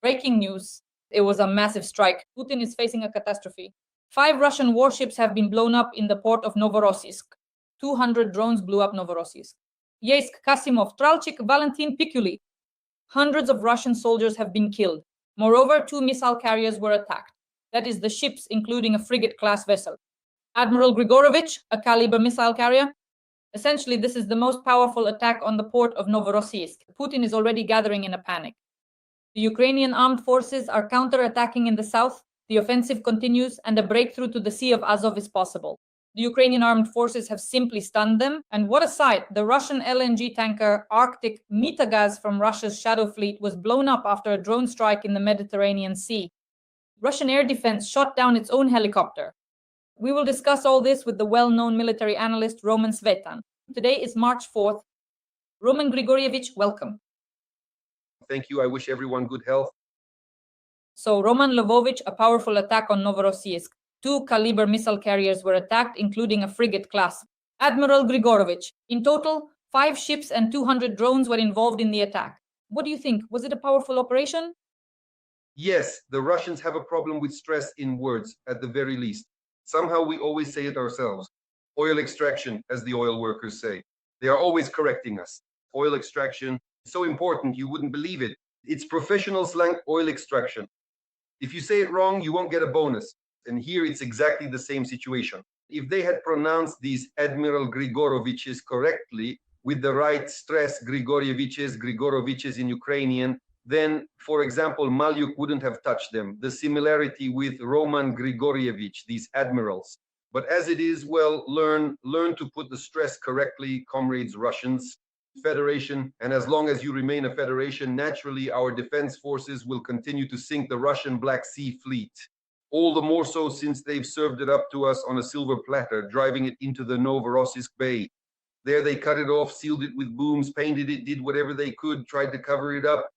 Breaking news. It was a massive strike. Putin is facing a catastrophe. 5 Russian warships have been blown up in the port of Novorossiysk. 200 drones blew up Novorossiysk. Yeysk, Kasimov, Tralchik, Valentin, Pikuli. Hundreds of Russian soldiers have been killed. Moreover, 2 missile carriers were attacked. That is, the ships, including a frigate-class vessel. Admiral Grigorovich, a Kalibr missile carrier. Essentially, this is the most powerful attack on the port of Novorossiysk. Putin is already gathering in a panic. The Ukrainian armed forces are counter-attacking in the south. The offensive continues, and a breakthrough to the Sea of Azov is possible. The Ukrainian armed forces have simply stunned them. And what a sight! The Russian LNG tanker Arctic Mitagas from Russia's Shadow Fleet was blown up after a drone strike in the Mediterranean Sea. Russian air defense shot down its own helicopter. We will discuss all this with the well-known military analyst Roman Svetan. Today is March 4th. Roman Grigorievich, welcome. Thank you. I wish everyone good health. So, Roman Lvovich, a powerful attack on Novorossiysk. 2 Kalibr missile carriers were attacked, including a frigate class. Admiral Grigorovich, in total, 5 ships and 200 drones were involved in the attack. What do you think? Was it a powerful operation? Yes, the Russians have a problem with stress in words, at the very least. Somehow we always say it ourselves. Oil extraction, as the oil workers say. They are always correcting us. Oil extraction, so important you wouldn't believe it. It's professional slang, oil extraction. If you say it wrong, you won't get a bonus. And here it's exactly the same situation. If they had pronounced these Admiral Grigoroviches correctly, with the right stress, Grigoroviches in Ukrainian, then, for example, Malyuk wouldn't have touched them. The similarity with Roman Grigorievich, these admirals. But as it is, well, learn to put the stress correctly, comrades Russians. Federation, and as long as you remain a federation, naturally our defense forces will continue to sink the Russian Black Sea fleet. All the more so since they've served it up to us on a silver platter, driving it into the Novorossiysk Bay. There they cut it off, sealed it with booms, painted it, did whatever they could, tried to cover it up.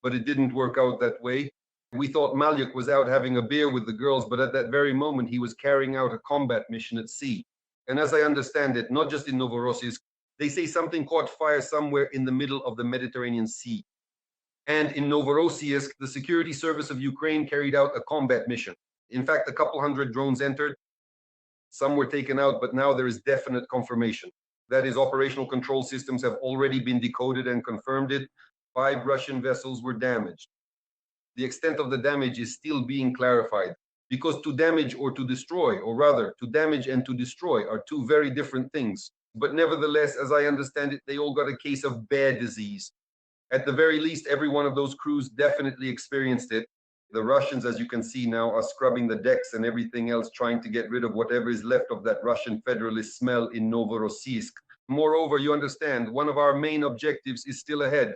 But it didn't work out that way. We thought Malyuk was out having a beer with the girls, but at that very moment he was carrying out a combat mission at sea. And as I understand it, not just in Novorossiysk, they say something caught fire somewhere in the middle of the Mediterranean Sea. And in Novorossiysk, the security service of Ukraine carried out a combat mission. In fact, a couple hundred drones entered. Some were taken out, but now there is definite confirmation. That is, operational control systems have already been decoded and confirmed it. 5 Russian vessels were damaged. The extent of the damage is still being clarified, because to damage or to destroy, or rather, to damage and to destroy are 2 very different things. But nevertheless, as I understand it, they all got a case of bear disease. At the very least, every one of those crews definitely experienced it. The Russians, as you can see now, are scrubbing the decks and everything else, trying to get rid of whatever is left of that Russian federalist smell in Novorossiysk. Moreover, you understand, one of our main objectives is still ahead,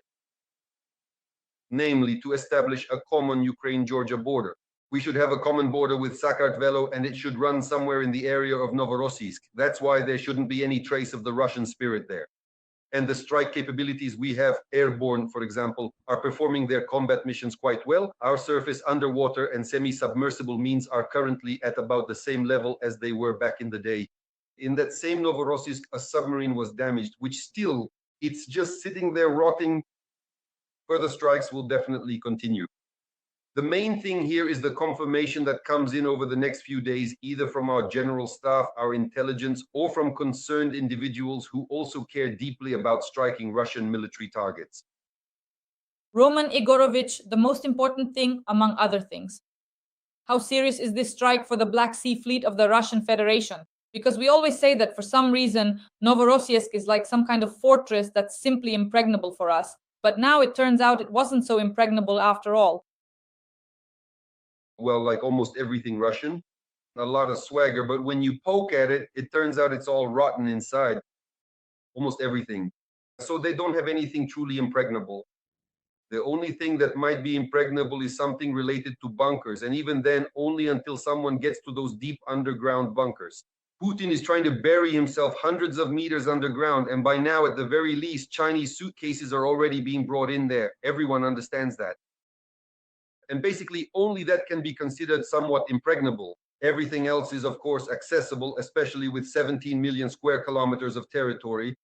namely to establish a common Ukraine-Georgia border. We should have a common border with Sakartvelo, and it should run somewhere in the area of Novorossiysk. That's why there shouldn't be any trace of the Russian spirit there. And the strike capabilities we have, airborne, for example, are performing their combat missions quite well. Our surface, underwater, and semi-submersible means are currently at about the same level as they were back in the day. In that same Novorossiysk, a submarine was damaged, which still, it's just sitting there rotting. Further strikes will definitely continue. The main thing here is the confirmation that comes in over the next few days, either from our general staff, our intelligence, or from concerned individuals who also care deeply about striking Russian military targets. Roman Igorovich, the most important thing, among other things. How serious is this strike for the Black Sea Fleet of the Russian Federation? Because we always say that for some reason, Novorossiysk is like some kind of fortress that's simply impregnable for us. But now it turns out it wasn't so impregnable after all. Well, like almost everything Russian, a lot of swagger, but when you poke at it, it turns out it's all rotten inside. Almost everything. So they don't have anything truly impregnable. The only thing that might be impregnable is something related to bunkers, and even then, only until someone gets to those deep underground bunkers. Putin is trying to bury himself hundreds of meters underground, and by now, at the very least, Chinese suitcases are already being brought in there. Everyone understands that. And basically, only that can be considered somewhat impregnable. Everything else is, of course, accessible, especially with 17 million square kilometers of territory.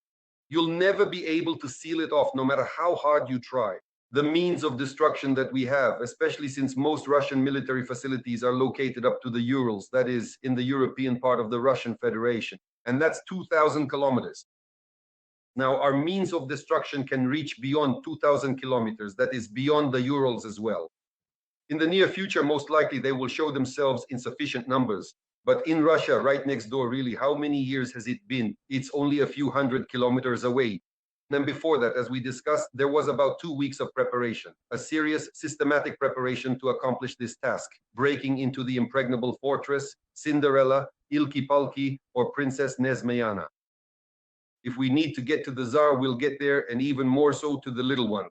You'll never be able to seal it off, no matter how hard you try. the means of destruction that we have, especially since most Russian military facilities are located up to the Urals, that is, in the European part of the Russian Federation. And that's 2,000 kilometers. Now, our means of destruction can reach beyond 2,000 kilometers, that is, beyond the Urals as well. In the near future, most likely, they will show themselves in sufficient numbers. But in Russia, right next door, really, how many years has it been? It's only a few hundred kilometers away. And before that, as we discussed, there was about 2 weeks of preparation, a serious, systematic preparation to accomplish this task, breaking into the impregnable fortress, Cinderella, Ilki Palki, or Princess Nesmeyana. If we need to get to the Tsar, we'll get there, and even more so to the little one.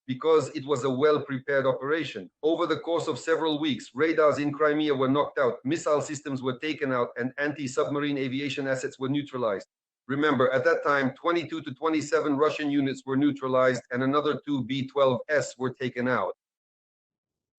Because it was a well-prepared operation. Over the course of several weeks, radars in Crimea were knocked out, missile systems were taken out, and anti-submarine aviation assets were neutralized. Remember, at that time, 22 to 27 Russian units were neutralized, and another 2 B-12S were taken out.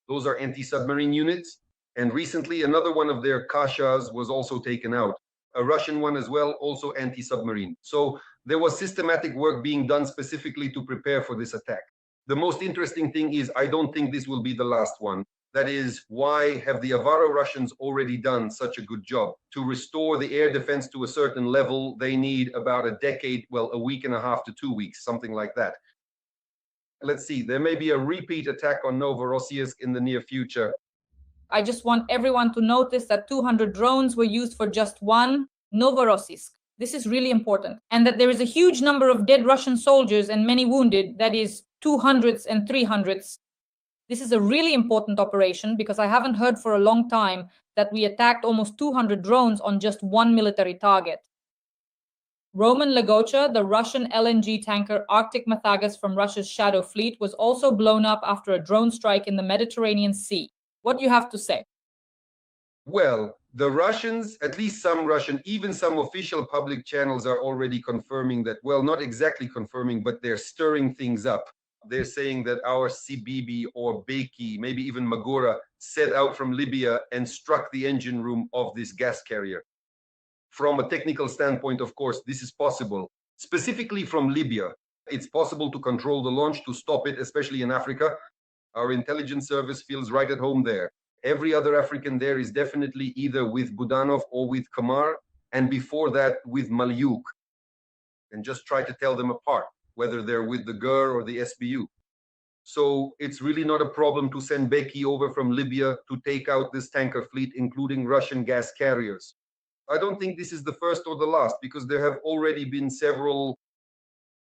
Those are anti-submarine units, and recently another one of their Kashas was also taken out. A Russian one as well, also anti-submarine. So there was systematic work being done specifically to prepare for this attack. The most interesting thing is, I don't think this will be the last one. That is, why have the Avaro Russians already done such a good job? To restore the air defense to a certain level, they need about a decade, well, a week and a half to 2 weeks, something like that. Let's see, there may be a repeat attack on Novorossiysk in the near future. I just want everyone to notice that 200 drones were used for just one Novorossiysk. This is really important. And that there is a huge number of dead Russian soldiers and many wounded, that is 200s and 300s. This is a really important operation because I haven't heard for a long time that we attacked almost 200 drones on just one military target. Roman Lagocha, the Russian LNG tanker Arctic Mathagas from Russia's Shadow Fleet, was also blown up after a drone strike in the Mediterranean Sea. What do you have to say? Well, the Russians, at least some Russian, even some official public channels are already confirming that, well, not exactly confirming, but they're stirring things up. They're saying that our Sibibi or Beki, maybe even Magura, set out from Libya and struck the engine room of this gas carrier. From a technical standpoint, of course, this is possible. Specifically from Libya, it's possible to control the launch, to stop it, especially in Africa. Our intelligence service feels right at home there. Every other African there is definitely either with Budanov or with Kamar, and before that with Malyuk. And just try to tell them apart, whether they're with the GER or the SBU. So it's really not a problem to send Beki over from Libya to take out this tanker fleet, including Russian gas carriers. I don't think this is the first or the last, because there have already been several.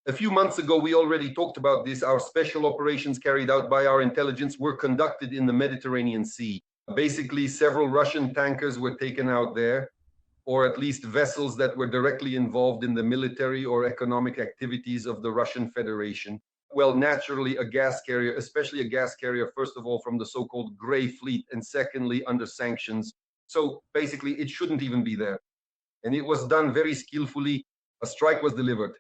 A few months ago, we already talked about this. Our special operations carried out by our intelligence were conducted in the Mediterranean Sea. Basically, several Russian tankers were taken out there, or at least vessels that were directly involved in the military or economic activities of the Russian Federation. Well, naturally, a gas carrier, especially a gas carrier, first of all, from the so-called Gray Fleet, and secondly, under sanctions. So basically, it shouldn't even be there. And it was done very skillfully. A strike was delivered.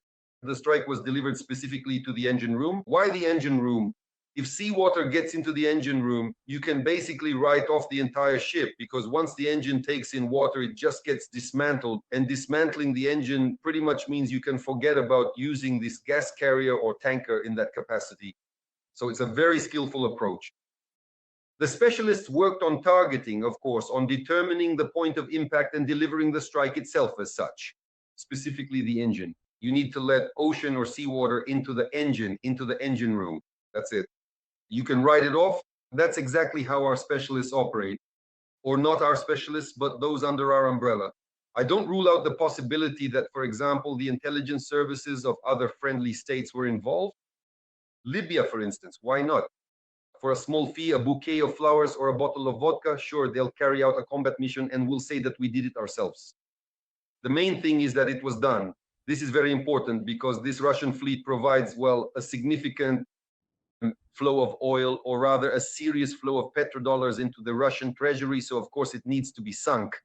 The strike was delivered specifically to the engine room. Why the engine room? If seawater gets into the engine room, you can basically write off the entire ship, because once the engine takes in water, it just gets dismantled. And dismantling the engine pretty much means you can forget about using this gas carrier or tanker in that capacity. So it's a very skillful approach. The specialists worked on targeting, of course, on determining the point of impact and delivering the strike itself as such, specifically the engine. You need to let ocean or seawater into the engine room. That's it. You can write it off. That's exactly how our specialists operate. Or not our specialists, but those under our umbrella. I don't rule out the possibility that, for example, the intelligence services of other friendly states were involved. Libya, for instance, why not? For a small fee, a bouquet of flowers or a bottle of vodka, sure, they'll carry out a combat mission and we'll say that we did it ourselves. The main thing is that it was done. This is very important because this Russian fleet provides, well, a significant flow of oil, or rather a serious flow of petrodollars into the Russian treasury. So of course it needs to be sunk,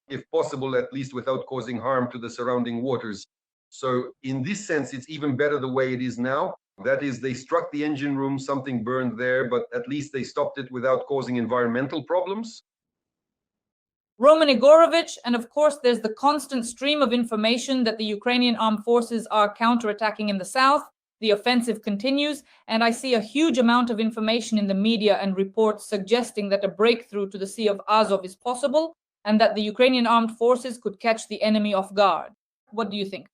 if possible, at least without causing harm to the surrounding waters. So in this sense, it's even better the way it is now. That is, they struck the engine room, something burned there, but at least they stopped it without causing environmental problems. Roman Igorovich, and of course there's the constant stream of information that the Ukrainian armed forces are counterattacking in the south. The offensive continues, and I see a huge amount of information in the media and reports suggesting that a breakthrough to the Sea of Azov is possible and that the Ukrainian armed forces could catch the enemy off guard. What do you think?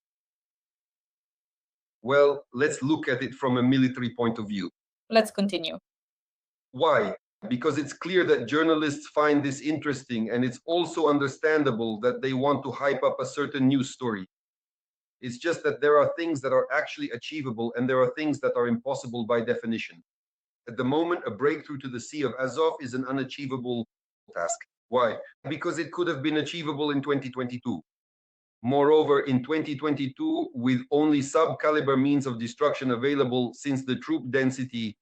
Well, let's look at it from a military point of view. Let's continue. Why? Because it's clear that journalists find this interesting, and it's also understandable that they want to hype up a certain news story. It's just that there are things that are actually achievable and there are things that are impossible by definition. At the moment, a breakthrough to the Sea of Azov is an unachievable task. Why? Because it could have been achievable in 2022. Moreover, in 2022, with only sub-caliber means of destruction available since the troop density,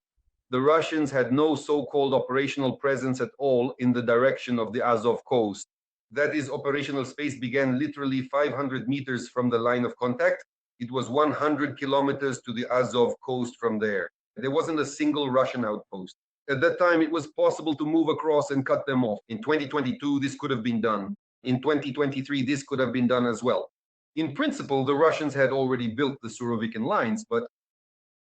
the Russians had no so-called operational presence at all in the direction of the Azov coast. That is, operational space began literally 500 meters from the line of contact. It was 100 kilometers to the Azov coast from there. There wasn't a single Russian outpost. At that time, it was possible to move across and cut them off. In 2022, this could have been done. In 2023, this could have been done as well. In principle, the Russians had already built the Surovikin lines, but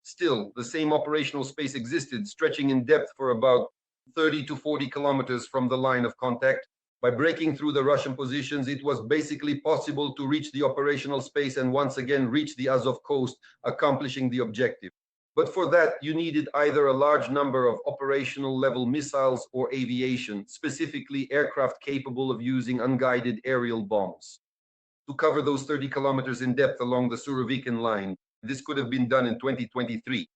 still, the same operational space existed, stretching in depth for about 30 to 40 kilometers from the line of contact. By breaking through the Russian positions, it was basically possible to reach the operational space and once again reach the Azov coast, accomplishing the objective. But for that, you needed either a large number of operational level missiles or aviation, specifically aircraft capable of using unguided aerial bombs. To cover those 30 kilometers in depth along the Surovikin line, this could have been done in 2023.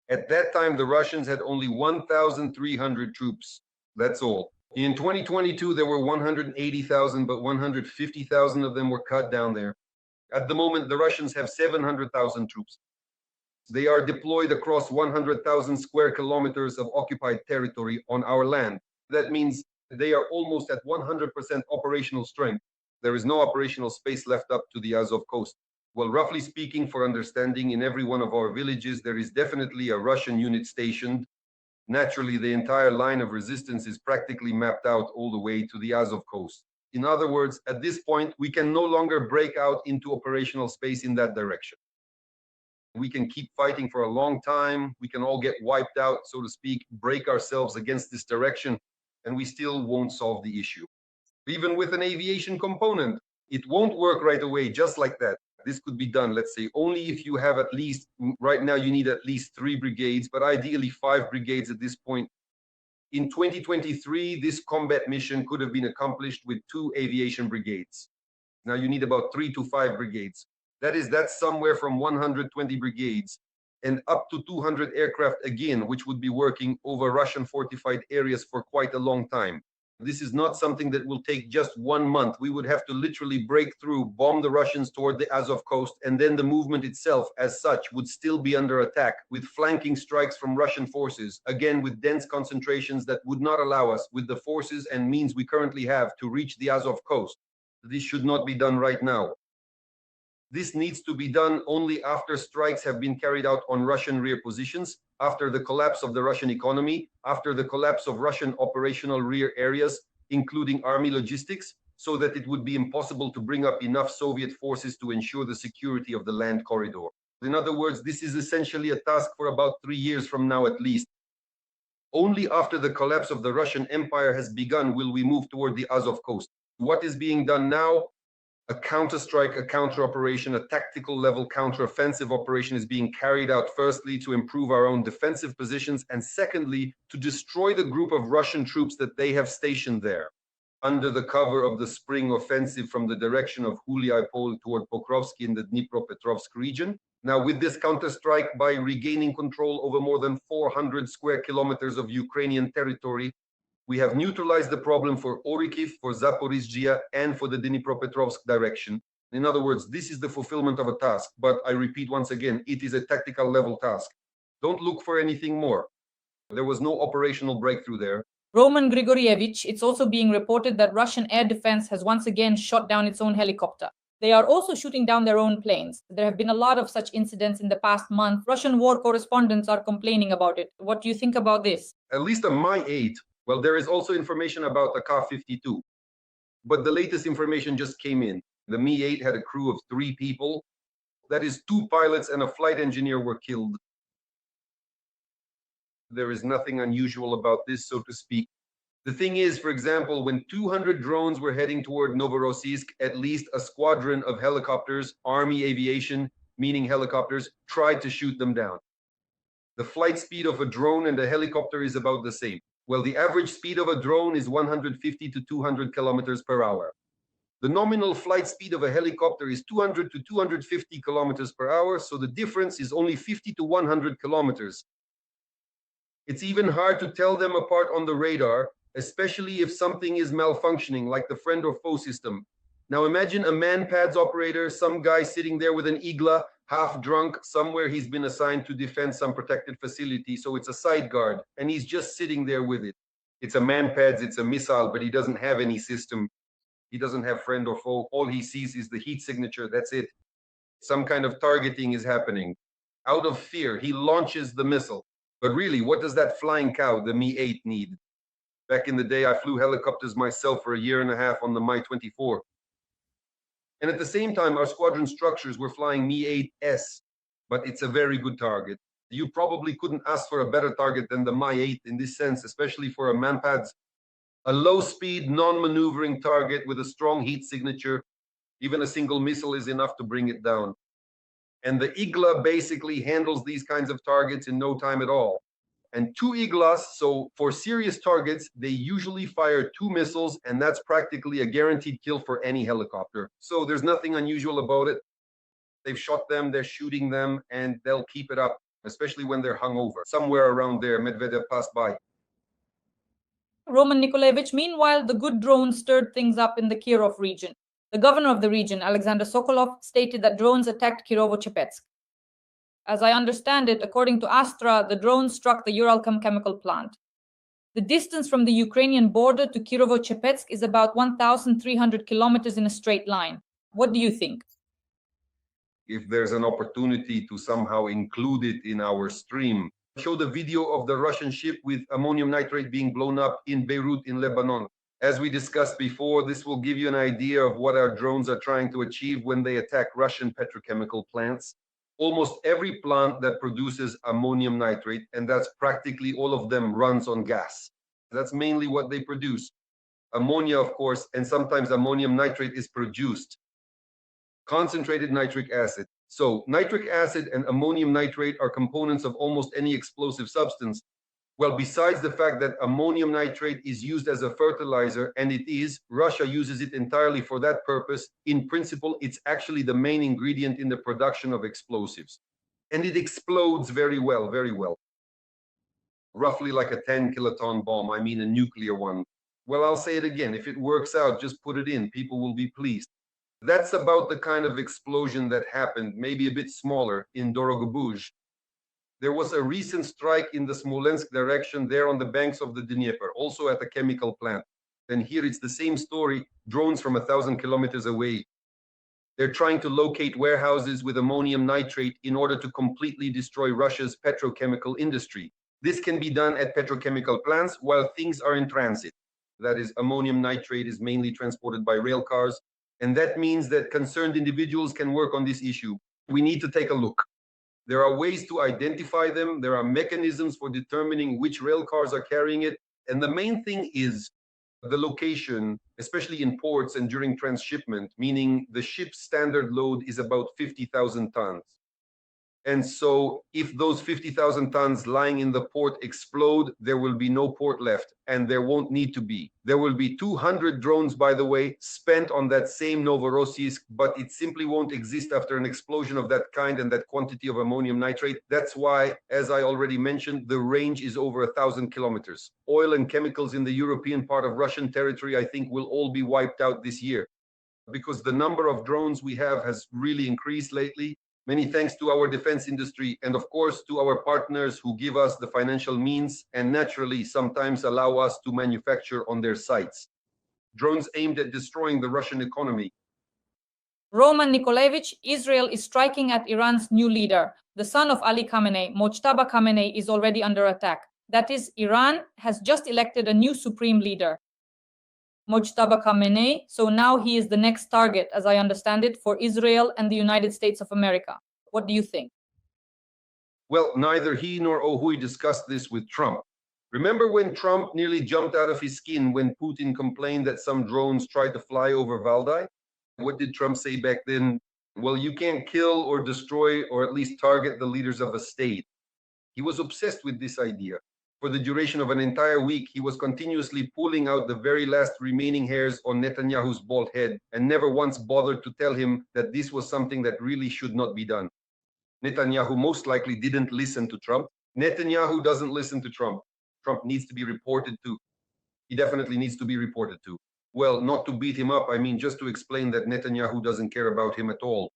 At that time, the Russians had only 1,300 troops. That's all. In 2022, there were 180,000, but 150,000 of them were cut down there. At the moment, the Russians have 700,000 troops. They are deployed across 100,000 square kilometers of occupied territory on our land. That means they are almost at 100% operational strength. There is no operational space left up to the Azov coast. Well, roughly speaking, for understanding, in every one of our villages, there is definitely a Russian unit stationed. Naturally, the entire line of resistance is practically mapped out all the way to the Azov coast. In other words, at this point, we can no longer break out into operational space in that direction. We can keep fighting for a long time. We can all get wiped out, so to speak, break ourselves against this direction, and we still won't solve the issue. Even with an aviation component, it won't work right away, just like that. This could be done, let's say, only if you have at least, right now you need at least 3 brigades, but ideally 5 brigades at this point. In 2023, this combat mission could have been accomplished with 2 aviation brigades. Now you need about 3 to 5 brigades. That's somewhere from 120 brigades and up to 200 aircraft again, which would be working over Russian fortified areas for quite a long time. This is not something that will take just 1 month. We would have to literally break through, bomb the Russians toward the Azov coast, and then the movement itself as such would still be under attack with flanking strikes from Russian forces, again with dense concentrations that would not allow us, with the forces and means we currently have, to reach the Azov coast. This should not be done right now. This needs to be done only after strikes have been carried out on Russian rear positions, after the collapse of the Russian economy, after the collapse of Russian operational rear areas, including army logistics, so that it would be impossible to bring up enough Soviet forces to ensure the security of the land corridor. In other words, this is essentially a task for about 3 years from now at least. Only after the collapse of the Russian Empire has begun will we move toward the Azov coast. What is being done now? A counter-strike, a counter-operation, a tactical level counter-offensive operation is being carried out, firstly, to improve our own defensive positions, and secondly, to destroy the group of Russian troops that they have stationed there, under the cover of the spring offensive from the direction of Huliaipol toward Pokrovsky in the Dnipropetrovsk region. Now, with this counter-strike, by regaining control over more than 400 square kilometers of Ukrainian territory, we have neutralized the problem for Orikhiv, for Zaporizhzhia, and for the Dnipropetrovsk direction. In other words, this is the fulfillment of a task, but I repeat once again, it is a tactical level task. Don't look for anything more. There was no operational breakthrough there. Roman Grigorievich, it's also being reported that Russian air defense has once again shot down its own helicopter. They are also shooting down their own planes. There have been a lot of such incidents in the past month. Russian war correspondents are complaining about it. What do you think about this? At least on my 8, well, there is also information about the Ka-52, but the latest information just came in. The Mi-8 had a crew of 3 people. That is, 2 pilots and a flight engineer were killed. There is nothing unusual about this, so to speak. The thing is, for example, when 200 drones were heading toward Novorossiysk, at least a squadron of helicopters, army aviation, meaning helicopters, tried to shoot them down. The flight speed of a drone and a helicopter is about the same. Well, the average speed of a drone is 150 to 200 kilometers per hour. The nominal flight speed of a helicopter is 200 to 250 kilometers per hour, so the difference is only 50 to 100 kilometers. It's even hard to tell them apart on the radar, especially if something is malfunctioning, like the friend or foe system. Now imagine a man-pads operator, some guy sitting there with an igla, half drunk, somewhere he's been assigned to defend some protected facility, so it's a side guard, and he's just sitting there with it. It's a man-pads, it's a missile, but he doesn't have any system. He doesn't have friend or foe. All he sees is the heat signature, that's it. Some kind of targeting is happening. Out of fear, he launches the missile. But really, what does that flying cow, the Mi-8, need? Back in the day, I flew helicopters myself for a year and a half on the Mi-24. And at the same time, our squadron structures were flying Mi-8S, but it's a very good target. You probably couldn't ask for a better target than the Mi-8 in this sense, especially for a man-pads. A low-speed, non-maneuvering target with a strong heat signature. Even a single missile is enough to bring it down. And the Igla basically handles these kinds of targets in no time at all. And 2 Iglas, so for serious targets, they usually fire 2 missiles, and that's practically a guaranteed kill for any helicopter. So there's nothing unusual about it. They've shot them, they're shooting them, and they'll keep it up, especially when they're hungover. Somewhere around there, Medvedev passed by. Roman Nikolaevich, meanwhile, the good drones stirred things up in the Kirov region. The governor of the region, Alexander Sokolov, stated that drones attacked Kirovo-Chepetsk. As I understand it, according to Astra, the drones struck the Uralchem chemical plant. The distance from the Ukrainian border to Kirovo-Chepetsk is about 1,300 kilometers in a straight line. What do you think? If there's an opportunity to somehow include it in our stream, show the video of the Russian ship with ammonium nitrate being blown up in Beirut in Lebanon. As we discussed before, this will give you an idea of what our drones are trying to achieve when they attack Russian petrochemical plants. Almost every plant that produces ammonium nitrate, and that's practically all of them, runs on gas. That's mainly what they produce. Ammonia, of course, and sometimes ammonium nitrate is produced. Concentrated nitric acid. So nitric acid and ammonium nitrate are components of almost any explosive substance. Well, besides the fact that ammonium nitrate is used as a fertilizer, and it is, Russia uses it entirely for that purpose. In principle, it's actually the main ingredient in the production of explosives. And it explodes very well, very well. Roughly like a 10 kiloton bomb, I mean a nuclear one. Well, I'll say it again, if it works out, just put it in, people will be pleased. That's about the kind of explosion that happened, maybe a bit smaller, in Dorogobuj. There was a recent strike in the Smolensk direction there on the banks of the Dnieper, also at a chemical plant. And here it's the same story, drones from 1,000 kilometers away. They're trying to locate warehouses with ammonium nitrate in order to completely destroy Russia's petrochemical industry. This can be done at petrochemical plants while things are in transit. That is, ammonium nitrate is mainly transported by rail cars, and that means that concerned individuals can work on this issue. We need to take a look. There are ways to identify them. There are mechanisms for determining which rail cars are carrying it. And the main thing is the location, especially in ports and during transshipment, meaning the ship's standard load is about 50,000 tons. And so if those 50,000 tons lying in the port explode, there will be no port left, and there won't need to be. There will be 200 drones, by the way, spent on that same Novorossiysk, but it simply won't exist after an explosion of that kind and that quantity of ammonium nitrate. That's why, as I already mentioned, the range is over 1,000 kilometers. Oil and chemicals in the European part of Russian territory, I think, will all be wiped out this year, because the number of drones we have has really increased lately. Many thanks to our defense industry and, of course, to our partners who give us the financial means and naturally sometimes allow us to manufacture on their sites. Drones aimed at destroying the Russian economy. Roman Nikolaevich, Israel is striking at Iran's new leader. The son of Ali Khamenei, Mojtaba Khamenei, is already under attack. That is, Iran has just elected a new supreme leader. Mojtaba Khamenei, so now he is the next target, as I understand it, for Israel and the United States of America. What do you think? Well, neither he nor Ohui discussed this with Trump. Remember when Trump nearly jumped out of his skin when Putin complained that some drones tried to fly over Valdai? What did Trump say back then? Well, you can't kill or destroy or at least target the leaders of a state. He was obsessed with this idea. For the duration of an entire week, he was continuously pulling out the very last remaining hairs on Netanyahu's bald head and never once bothered to tell him that this was something that really should not be done. Netanyahu most likely didn't listen to Trump. Netanyahu doesn't listen to Trump. Trump needs to be reported to. He definitely needs to be reported to. Well, not to beat him up, I mean just to explain that Netanyahu doesn't care about him at all.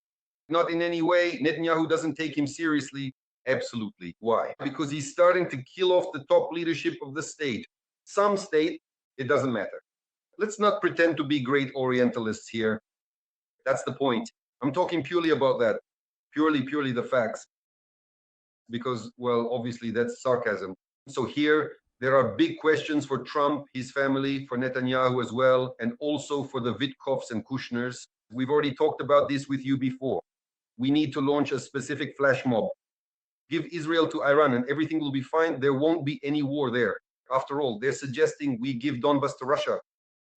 Not in any way. Netanyahu doesn't take him seriously. Absolutely. Why? Because he's starting to kill off the top leadership of the state. Some state, it doesn't matter. Let's not pretend to be great Orientalists here. That's the point. I'm talking purely about that. Purely the facts. Because, well, obviously that's sarcasm. So here, there are big questions for Trump, his family, for Netanyahu as well, and also for the Witkoffs and Kushners. We've already talked about this with you before. We need to launch a specific flash mob. Give Israel to Iran and everything will be fine. There won't be any war there. After all, they're suggesting we give Donbas to Russia.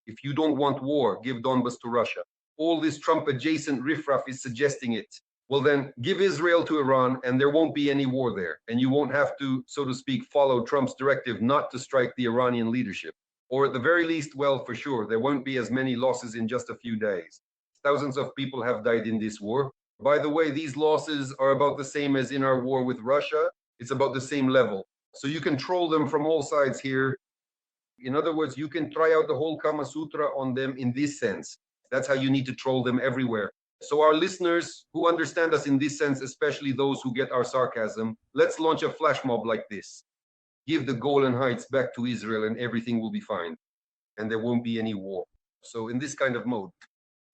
If you don't want war, give Donbas to Russia. All this Trump adjacent riffraff is suggesting it. Well, then give Israel to Iran and there won't be any war there. And you won't have to, so to speak, follow Trump's directive not to strike the Iranian leadership. Or at the very least, well, for sure, there won't be as many losses in just a few days. Thousands of people have died in this war. By the way, these losses are about the same as in our war with Russia. It's about the same level. So you can troll them from all sides here. In other words, you can try out the whole Kama Sutra on them in this sense. That's how you need to troll them everywhere. So our listeners who understand us in this sense, especially those who get our sarcasm, let's launch a flash mob like this. Give the Golan Heights back to Israel and everything will be fine. And there won't be any war. So in this kind of mode.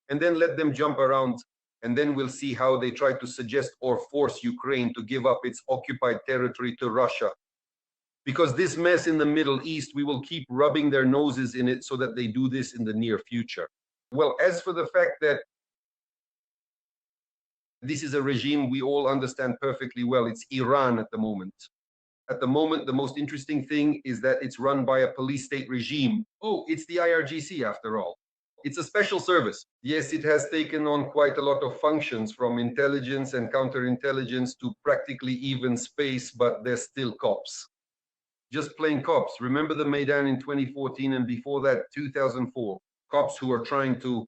And then let them jump around. And then we'll see how they try to suggest or force Ukraine to give up its occupied territory to Russia. Because this mess in the Middle East, we will keep rubbing their noses in it so that they do this in the near future. Well, as for the fact that this is a regime we all understand perfectly well, it's Iran at the moment. At the moment, the most interesting thing is that it's run by a police state regime. Oh, it's the IRGC after all. It's a special service. Yes, it has taken on quite a lot of functions from intelligence and counterintelligence to practically even space, but they're still cops. Just plain cops. Remember the Maidan in 2014 and before that, 2004. Cops who are trying to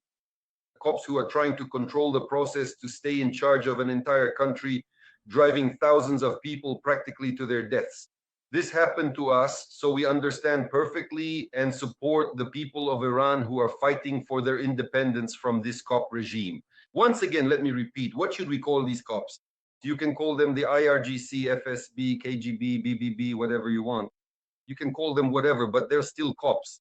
control the process to stay in charge of an entire country, driving thousands of people practically to their deaths. This happened to us, so we understand perfectly and support the people of Iran who are fighting for their independence from this cop regime. Once again, let me repeat, what should we call these cops? You can call them the IRGC, FSB, KGB, BBB, whatever you want. You can call them whatever, but they're still cops.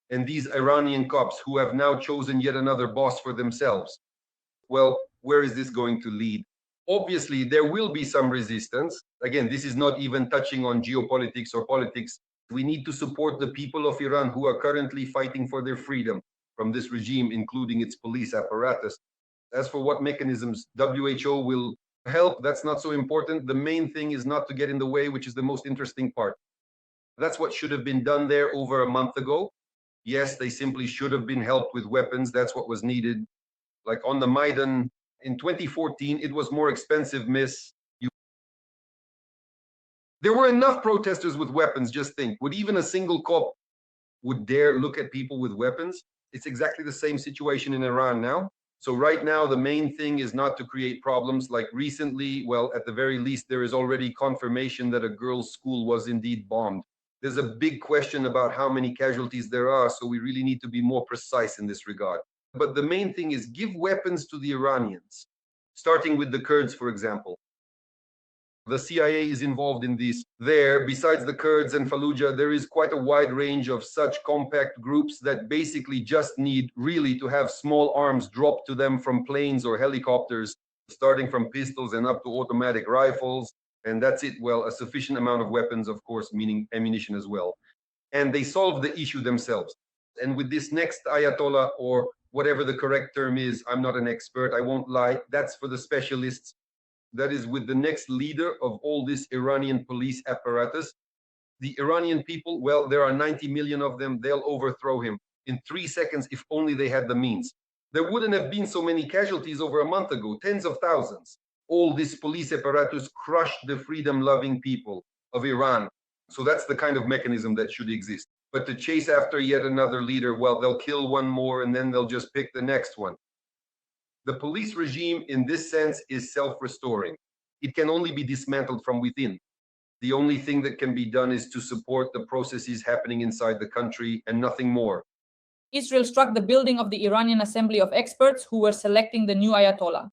And these Iranian cops who have now chosen yet another boss for themselves. Well, where is this going to lead? Obviously, there will be some resistance. Again, this is not even touching on geopolitics or politics. We need to support the people of Iran who are currently fighting for their freedom from this regime, including its police apparatus. As for what mechanisms WHO will help, that's not so important. The main thing is not to get in the way, which is the most interesting part. That's what should have been done there over a month ago. Yes, they simply should have been helped with weapons. That's what was needed. Like on the Maidan, in 2014, it was more expensive, miss. There were enough protesters with weapons, just think. Would even a single cop would dare look at people with weapons? It's exactly the same situation in Iran now. So right now, the main thing is not to create problems. Like recently, well, at the very least, there is already confirmation that a girls' school was indeed bombed. There's a big question about how many casualties there are, so we really need to be more precise in this regard. But the main thing is give weapons to the Iranians, starting with the Kurds, for example. The CIA is involved in this. There, besides the Kurds and Fallujah, there is quite a wide range of such compact groups that basically just need really to have small arms dropped to them from planes or helicopters, starting from pistols and up to automatic rifles. And that's it. Well, a sufficient amount of weapons, of course, meaning ammunition as well. And they solve the issue themselves. And with this next Ayatollah, or whatever the correct term is, I'm not an expert, I won't lie, that's for the specialists. That is with the next leader of all this Iranian police apparatus. The Iranian people, well, there are 90 million of them, they'll overthrow him in 3 seconds if only they had the means. There wouldn't have been so many casualties over a month ago, tens of thousands. All this police apparatus crushed the freedom-loving people of Iran. So that's the kind of mechanism that should exist. But to chase after yet another leader, well, they'll kill one more and then they'll just pick the next one. The police regime in this sense is self-restoring. It can only be dismantled from within. The only thing that can be done is to support the processes happening inside the country and nothing more. Israel struck the building of the Iranian Assembly of Experts who were selecting the new Ayatollah.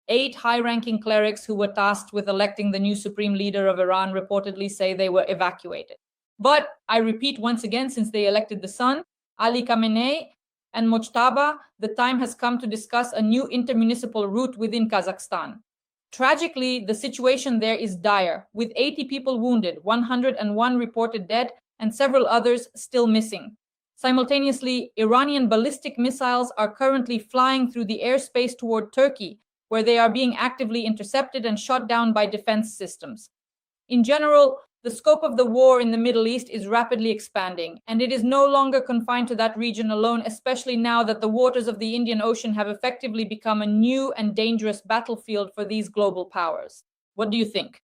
8 high-ranking clerics who were tasked with electing the new supreme leader of Iran reportedly say they were evacuated. But I repeat once again, since they elected the son, Ali Khamenei and Mojtaba, the time has come to discuss a new intermunicipal route within Kazakhstan. Tragically, the situation there is dire, with 80 people wounded, 101 reported dead, and several others still missing. Simultaneously, Iranian ballistic missiles are currently flying through the airspace toward Turkey, where they are being actively intercepted and shot down by defense systems. In general, the scope of the war in the Middle East is rapidly expanding, and it is no longer confined to that region alone, especially now that the waters of the Indian Ocean have effectively become a new and dangerous battlefield for these global powers. What do you think?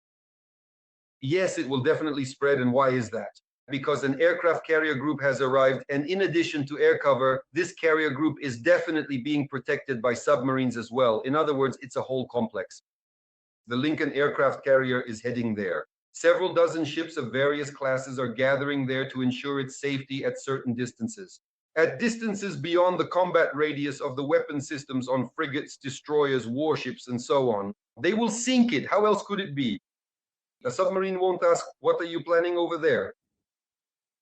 Yes, it will definitely spread. And why is that? Because an aircraft carrier group has arrived, and in addition to air cover, this carrier group is definitely being protected by submarines as well. In other words, it's a whole complex. The Lincoln aircraft carrier is heading there. Several dozen ships of various classes are gathering there to ensure its safety at certain distances. At distances beyond the combat radius of the weapon systems on frigates, destroyers, warships, and so on. They will sink it. How else could it be? A submarine won't ask, "What are you planning over there?"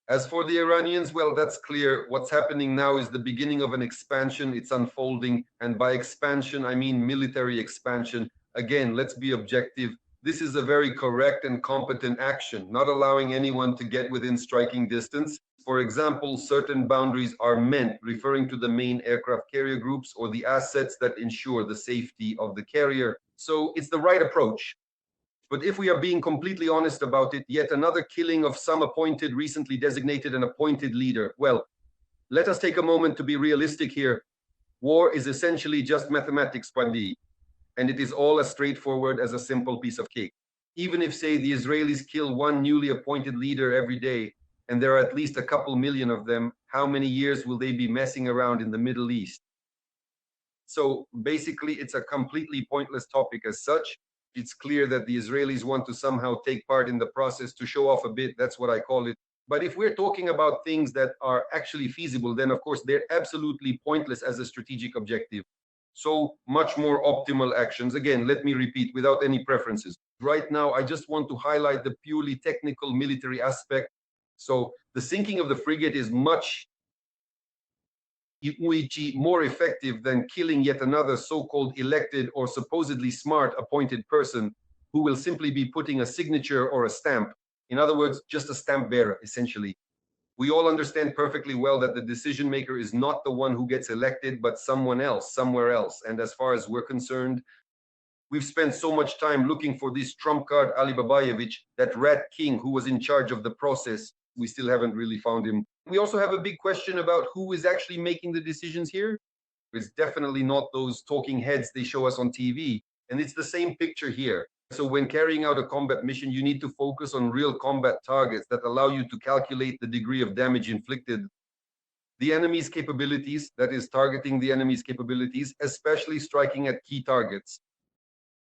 As for the Iranians, well, that's clear. What's happening now is the beginning of an expansion. It's unfolding. And by expansion, I mean military expansion. Again, let's be objective. This is a very correct and competent action, not allowing anyone to get within striking distance. For example, certain boundaries are meant, referring to the main aircraft carrier groups or the assets that ensure the safety of the carrier. So it's the right approach. But if we are being completely honest about it, yet another killing of some appointed, recently designated and appointed leader. Well, let us take a moment to be realistic here. War is essentially just mathematics, Pandi, and it is all as straightforward as a simple piece of cake. Even if, say, the Israelis kill one newly appointed leader every day, and there are at least a couple million of them, how many years will they be messing around in the Middle East? So basically, it's a completely pointless topic as such. It's clear that the Israelis want to somehow take part in the process to show off a bit. That's what I call it. But if we're talking about things that are actually feasible, then of course they're absolutely pointless as a strategic objective. So much more optimal actions. Again, let me repeat, without any preferences. Right now, I just want to highlight the purely technical military aspect. So the sinking of the frigate is much more effective than killing yet another so-called elected or supposedly smart appointed person who will simply be putting a signature or a stamp. In other words, just a stamp bearer, essentially. We all understand perfectly well that the decision maker is not the one who gets elected, but someone else, somewhere else. And as far as we're concerned, we've spent so much time looking for this trump card, Ali Babayevich, that rat king who was in charge of the process. We still haven't really found him. We also have a big question about who is actually making the decisions here. It's definitely not those talking heads they show us on TV. And it's the same picture here. So when carrying out a combat mission, you need to focus on real combat targets that allow you to calculate the degree of damage inflicted. The enemy's capabilities, that is targeting the enemy's capabilities, especially striking at key targets.